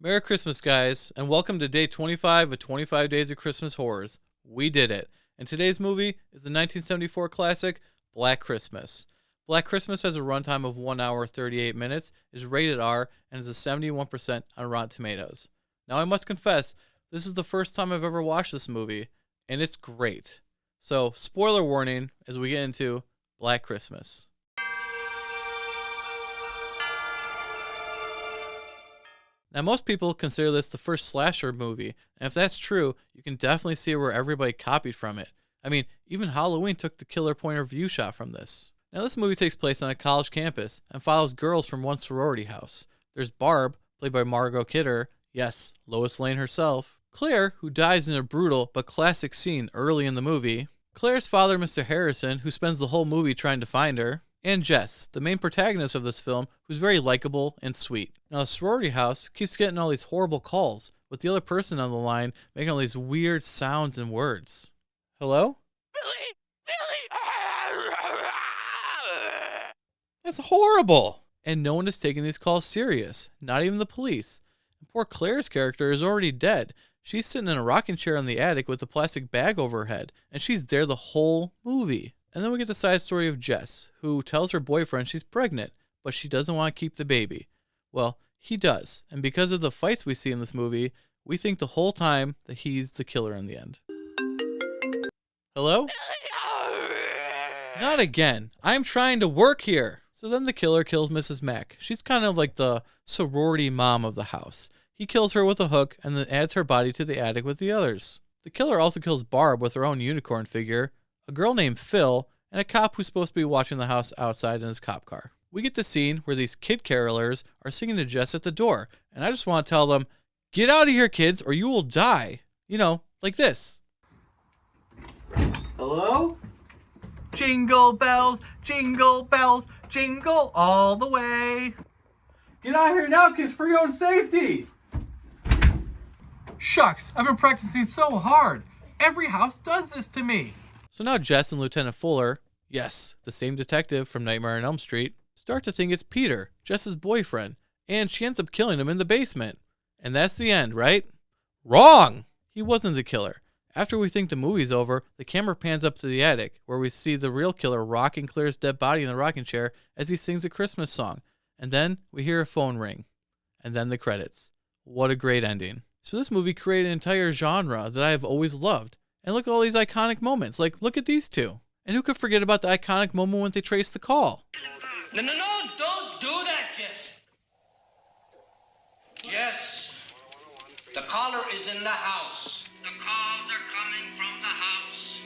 Merry Christmas, guys, and welcome to day 25 of 25 Days of Christmas Horrors. We did it. And today's movie is the 1974 classic, Black Christmas. Black Christmas has a runtime of 1 hour 38 minutes, is rated R, and is a 71% on Rotten Tomatoes. Now, I must confess, this is the first time I've ever watched this movie, and it's great. So, spoiler warning as we get into Black Christmas. Now, most people consider this the first slasher movie, and if that's true, you can definitely see where everybody copied from it. I mean, even Halloween took the killer point of view shot from this. Now, this movie takes place on a college campus and follows girls from one sorority house. There's Barb, played by Margot Kidder, yes, Lois Lane herself. Claire, who dies in a brutal but classic scene early in the movie. Claire's father, Mr. Harrison, who spends the whole movie trying to find her. And Jess, the main protagonist of this film, who's very likable and sweet. Now, the sorority house keeps getting all these horrible calls, with the other person on the line making all these weird sounds and words. Hello? Billy! Billy! That's horrible! And no one is taking these calls serious, not even the police. And poor Claire's character is already dead. She's sitting in a rocking chair in the attic with a plastic bag over her head, and she's there the whole movie. And then we get the side story of Jess, who tells her boyfriend she's pregnant, but she doesn't want to keep the baby. Well, he does, and because of the fights we see in this movie, we think the whole time that he's the killer in the end. Hello? Not again. I'm trying to work here. So then the killer kills Mrs. Mack. She's kind of like the sorority mom of the house. He kills her with a hook and then adds her body to the attic with the others. The killer also kills Barb with her own unicorn figure, a girl named Phil, and a cop who's supposed to be watching the house outside in his cop car. We get the scene where these kid carolers are singing to Jess at the door, and I just want to tell them, get out of here, kids, or you will die. You know, like this. Hello? Jingle bells, jingle all the way. Get out of here now, kids, for your own safety. Shucks, I've been practicing so hard. Every house does this to me. So now Jess and Lieutenant Fuller, yes, the same detective from Nightmare on Elm Street, start to think it's Peter, Jess's boyfriend, and she ends up killing him in the basement. And that's the end, right? Wrong! He wasn't the killer. After we think the movie's over, the camera pans up to the attic, where we see the real killer rocking Claire's dead body in the rocking chair as he sings a Christmas song. And then we hear a phone ring. And then the credits. What a great ending. So this movie created an entire genre that I have always loved. And look at all these iconic moments. Like, look at these two. And who could forget about the iconic moment when they traced the call? No, don't do that, Jess. Yes, the caller is in the house. The calls are coming from the house.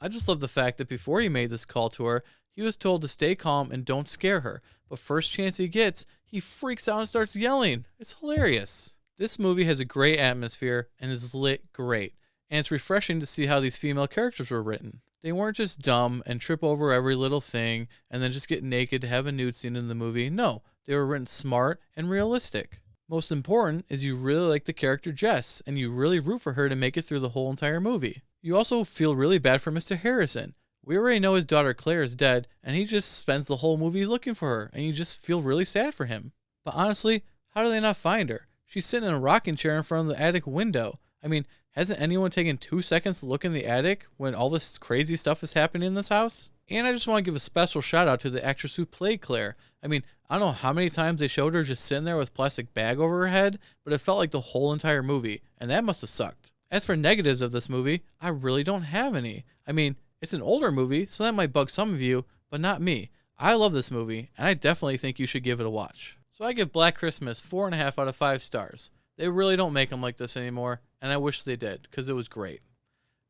I just love the fact that before he made this call to her, he was told to stay calm and don't scare her. But first chance he gets, he freaks out and starts yelling. It's hilarious. This movie has a great atmosphere and is lit great. And it's refreshing to see how these female characters were written. They weren't just dumb and trip over every little thing and then just get naked to have a nude scene in the movie. No, they were written smart and realistic. Most important is you really like the character Jess, and you really root for her to make it through the whole entire movie. You also feel really bad for Mr. Harrison. We already know his daughter Claire is dead, and he just spends the whole movie looking for her, and you just feel really sad for him. But honestly, how do they not find her? She's sitting in a rocking chair in front of the attic window. I mean, hasn't anyone taken 2 seconds to look in the attic when all this crazy stuff is happening in this house? And I just want to give a special shout out to the actress who played Claire. I mean, I don't know how many times they showed her just sitting there with a plastic bag over her head, but it felt like the whole entire movie, and that must have sucked. As for negatives of this movie, I really don't have any. I mean, it's an older movie, so that might bug some of you, but not me. I love this movie, and I definitely think you should give it a watch. So I give Black Christmas 4.5 out of 5 stars. They really don't make them like this anymore, and I wish they did, because it was great.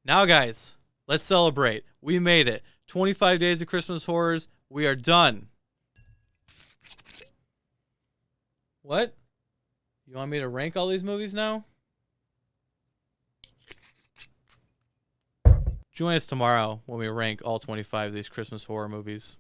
Now, guys, let's celebrate. We made it. 25 Days of Christmas Horrors. We are done. What? You want me to rank all these movies now? Join us tomorrow when we rank all 25 of these Christmas horror movies.